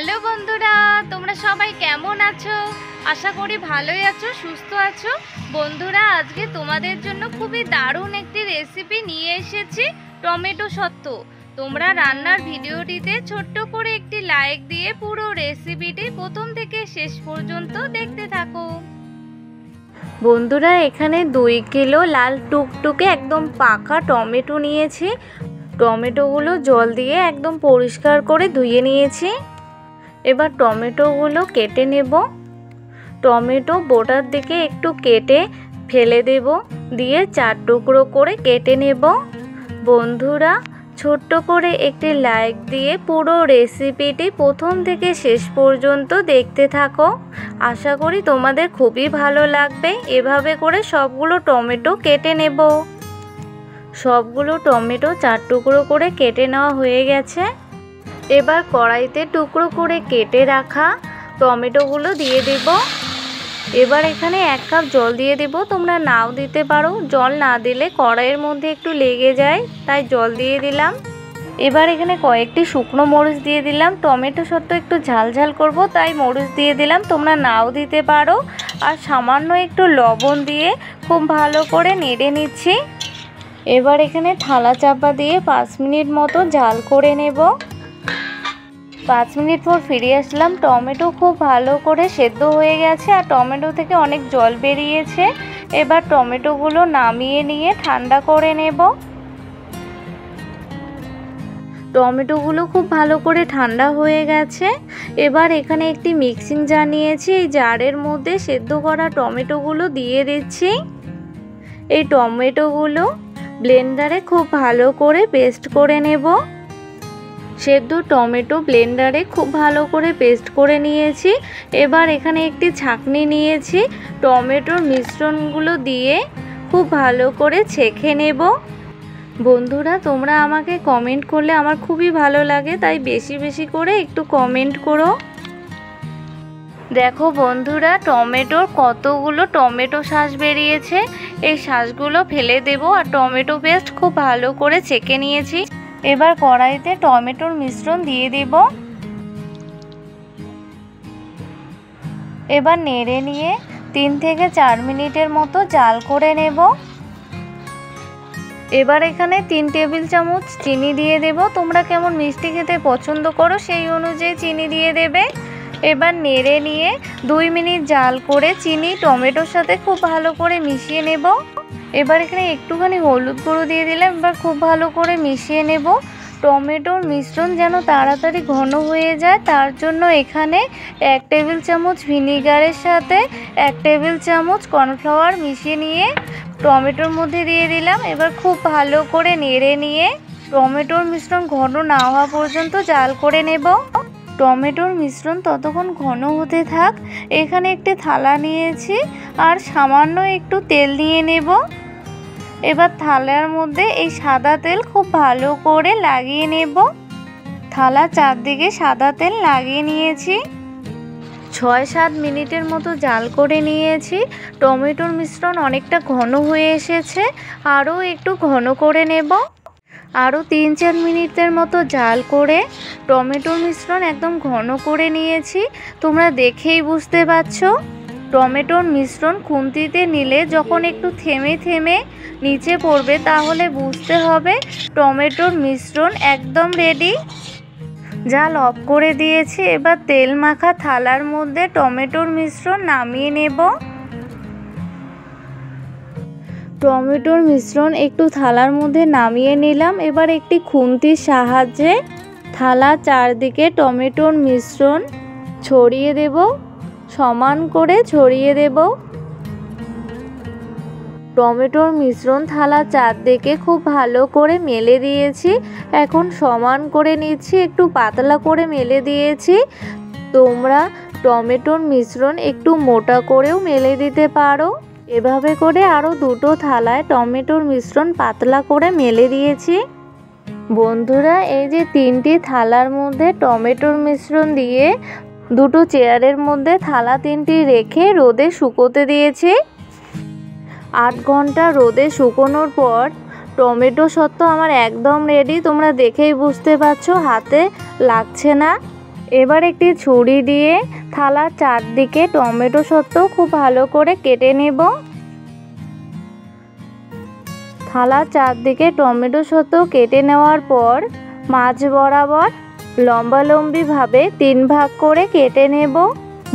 Hello বন্ধুরা, তোমরা সবাই কেমন আছো? আশা করি ভালোই আছো, সুস্থ আছো। বন্ধুরা, আজকে তোমাদের জন্য খুবই দারুণ একটি রেসিপি নিয়ে এসেছি, টমেটো সত্ত্ব। তোমরা রান্নার ভিডিওটিতে ছোট্ট করে একটি লাইক দিয়ে পুরো রেসিপিটি প্রথম থেকে শেষ পর্যন্ত দেখতে থাকো। বন্ধুরা, এখানে 2 কিলো লাল টুকটুকে একদম পাকা টমেটো নিয়েছি। টমেটোগুলো জল দিয়ে একদম পরিষ্কার করে ধুয়ে নিয়েছি। এবার টমেটোগুলো কেটে নেব। টমেটো বোটার দিকে একটু কেটে ফেলে দেব, দিয়ে 4 টুকরো করে কেটে নেব। বন্ধুরা, ছোট্ট করে একটি লাইক দিয়ে পুরো রেসিপিটি প্রথম থেকে শেষ পর্যন্ত দেখতে থাকো। আশা করি তোমাদের খুবই ভালো লাগবে। এভাবে করে সবগুলো টমেটো কেটে নেব। সবগুলো টমেটো 4 টুকরো করে কেটে নেওয়া হয়ে গেছে। এবার কড়াইতে টুকরো করে কেটে রাখা টমেটোগুলো দিয়ে দেব। এবার এখানে 1 কাপ জল দিয়ে দেব। তোমরা নাও দিতে পারো, জল না দিলে কড়াইয়ের মধ্যে একটু লেগে যায়, তাই জল দিয়ে দিলাম। এবার এখানে কয়েকটি শুকনো মরিচ দিয়ে দিলাম। টমেটো সত্ত্ব একটু ঝাল ঝাল করব, তাই মরিচ দিয়ে দিলাম, তোমরা নাও দিতে পারো। আর সামান্য একটু লবণ দিয়ে খুব ভালো করে নেড়ে নিচ্ছি। এবার এখানে থালা চাপা দিয়ে 5 মিনিট মতো জাল করে নেব। 5 মিনিট পর ফিরে আসলাম। টমেটো খুব ভালো করে সেদ্ধ হয়ে গেছে আর টমেটো থেকে অনেক জল বেরিয়েছে। এবার টমেটোগুলো নামিয়ে নিয়ে ঠান্ডা করে নেব। টমেটোগুলো খুব ভালো করে ঠান্ডা হয়ে গেছে। এবার এখানে একটি মিক্সিং জার নিয়েছি। এই জারের মধ্যে সেদ্ধ করা টমেটোগুলো দিয়ে দিচ্ছি। এই টমেটোগুলো ব্লেন্ডারে খুব ভালো করে পেস্ট করে নেব। সেদ্ধ টমেটো ব্লেন্ডারে খুব ভালো করে পেস্ট করে নিয়েছি। এবার এখানে একটি ছাঁকনি নিয়েছি। টমেটোর মিশ্রণগুলো দিয়ে খুব ভালো করে ছেঁকে নেব। বন্ধুরা, তোমরা আমাকে কমেন্ট করলে আমার খুবই ভালো লাগে, তাই বেশি বেশি করে একটু কমেন্ট করো। দেখো বন্ধুরা, টমেটোর কতগুলো টমেটো শাঁস বেরিয়েছে। এই শাঁসগুলো ফেলে দেব। আর টমেটো পেস্ট খুব ভালো করে ছেঁকে নিয়েছি। এবার কড়াইতে টমেটোর মিশ্রণ দিয়ে দেব। এবার নেড়ে নিয়ে 3 থেকে 4 মিনিটের মতো জাল করে নেব। এবার এখানে 3 টেবিল চামচ চিনি দিয়ে দেব। তোমরা কেমন মিষ্টি খেতে পছন্দ করো সেই অনুযায়ী চিনি দিয়ে দেবে। এবার নেড়ে নিয়ে 2 মিনিট জাল করে চিনি টমেটোর সাথে খুব ভালো করে মিশিয়ে নেব। এবার এখানে একটুখানি হলুদ গুঁড়ো দিয়ে দিলাম। এবার খুব ভালো করে মিশিয়ে নেব। টমেটোর মিশ্রণ যেন তাড়াতাড়ি ঘন হয়ে যায়, তার জন্য এখানে 1 টেবিল চামচ ভিনিগারের সাথে 1 টেবিল চামচ কর্নফ্লাওয়ার মিশিয়ে নিয়ে টমেটোর মধ্যে দিয়ে দিলাম। এবার খুব ভালো করে নেড়ে নিয়ে টমেটোর মিশ্রণ ঘন না হওয়া পর্যন্ত জাল করে নেব। টমেটোর মিশ্রণ ততক্ষণ ঘন হতে থাক। এখানে একটি থালা নিয়েছি আর সামান্য একটু তেল নিয়ে নেব। এবার থালার মধ্যে এই সাদা তেল খুব ভালো করে লাগিয়ে নেব। থালা চারদিকে সাদা তেল লাগিয়ে নিয়েছি। 6-7 মিনিটের মতো জাল করে নিয়েছি। টমেটোর মিশ্রণ অনেকটা ঘন হয়ে এসেছে, আরও একটু ঘন করে নেব। আরও 3-4 মিনিটের মতো জাল করে টমেটোর মিশ্রণ একদম ঘন করে নিয়েছি। তোমরা দেখেই বুঝতে পারছো। টমেটোর মিশ্রণ খুন্তিতে নিলে যখন একটু থেমে থেমে নিচে পড়বে, তাহলে বুঝতে হবে টমেটোর মিশ্রণ একদম রেডি। জাল অফ করে দিয়েছি। এবার তেল মাখা থালার মধ্যে টমেটোর মিশ্রণ নামিয়ে নেব। টমেটোর মিশ্রণ একটু থালার মধ্যে নামিয়ে নিলাম। এবার একটি খুন্তির সাহায্যে থালা চারদিকে টমেটোর মিশ্রণ ছড়িয়ে দেব। সমান করে ছড়িয়ে দেব। টমেটোর মিশ্রণ থালা চারদিকে খুব ভালো করে মেলে দিয়েছি। এখন সমান করে নিচ্ছি, একটু পাতলা করে মেলে দিয়েছি। তোমরা টমেটোর মিশ্রণ একটু মোটা করেও মেলে দিতে পারো। এভাবে করে আরও 2টো থালায় টমেটোর মিশ্রণ পাতলা করে মেলে দিয়েছি। বন্ধুরা, এই যে 3টি থালার মধ্যে টমেটোর মিশ্রণ দিয়ে 2টো চেয়ারের মধ্যে থালা 3টি রেখে রোদে শুকোতে দিয়েছি। 8 ঘন্টা রোদে শুকোনোর পর টমেটো সত্ত্ব আমার একদম রেডি। তোমরা দেখেই বুঝতে পারছো, হাতে লাগছে না। এবার একটি ছুরি দিয়ে থালার চারদিকে টমেটো সত্ত্ব খুব ভালো করে কেটে নেব। থালার চারদিকে টমেটো সত্ত্ব কেটে নেওয়ার পর মাঝ বরাবর লম্বালম্বিভাবে 3 ভাগ করে কেটে নেব।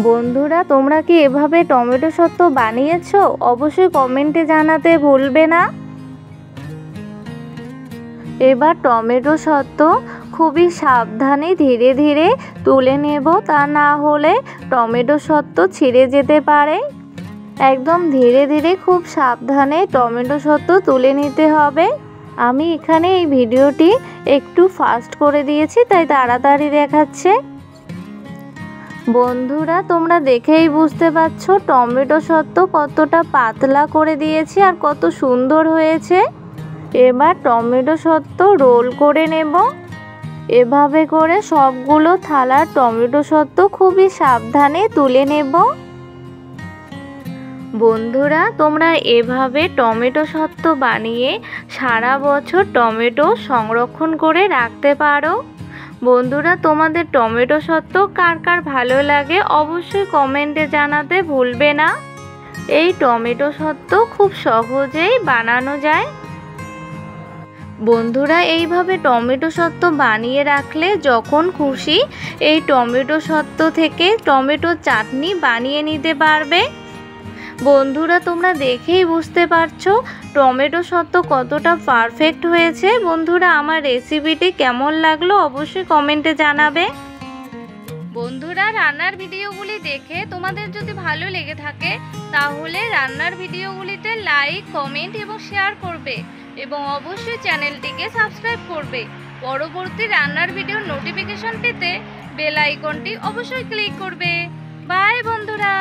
বন্ধুরা, তোমরা কি এভাবে টমেটো সত্ত্ব বানিয়েছো? অবশ্যই কমেন্টে জানাতে ভুলবে না। এবার টমেটো সত্ত্ব খুবই সাবধানে ধীরে ধীরে তুলে নেব, তা না হলে টমেটো সত্ত্ব ছিঁড়ে যেতে পারে। একদম ধীরে ধীরে খুব সাবধানে টমেটো সত্ত্ব তুলে নিতে হবে। আমি এখানে এই ভিডিওটি একটু ফাস্ট করে দিয়েছি, তাই তাড়াতাড়ি দেখাচ্ছে। বন্ধুরা, তোমরা দেখেই বুঝতে পারছো টমেটো সত্ত্ব কতটা পাতলা করে দিয়েছি আর কত সুন্দর হয়েছে। এবার টমেটো সত্ত্ব রোল করে নেব। এভাবে করে সবগুলো থালার টমেটো সত্ত্ব খুবই সাবধানে তুলে নেব। বন্ধুরা, তোমরা এভাবে টমেটো সত্ত্ব বানিয়ে সারা বছর টমেটো সংরক্ষণ করে রাখতে পারো। বন্ধুরা, তোমাদের টমেটো সত্ত্ব কার কার ভালো লাগে অবশ্যই কমেন্টে জানাতে ভুলবে না। এই টমেটো সত্ত্ব খুব সহজেই বানানো যায়। বন্ধুরা, এইভাবে টমেটো সত্ত্ব বানিয়ে রাখলে যখন খুশি এই টমেটো সত্ত্ব থেকে টমেটো চাটনি বানিয়ে নিতে পারবে। বন্ধুরা, তোমরা দেখেই বুঝতে পারছো টমেটো সত্ত্ব কতটা পারফেক্ট হয়েছে। বন্ধুরা, আমার রেসিপিটি কেমন লাগলো অবশ্যই কমেন্টে জানাবে। বন্ধুরা, রান্নার ভিডিওগুলি দেখে তোমাদের যদি ভালো লেগে থাকে তাহলে রান্নার ভিডিওগুলিতে লাইক, কমেন্ট এবং শেয়ার করবে এবং অবশ্যই চ্যানেলটিকে সাবস্ক্রাইব করবে। পরবর্তী রান্নার ভিডিওর নোটিফিকেশন পেতে বেল আইকনটি অবশ্যই ক্লিক করবে। বাই বন্ধুরা।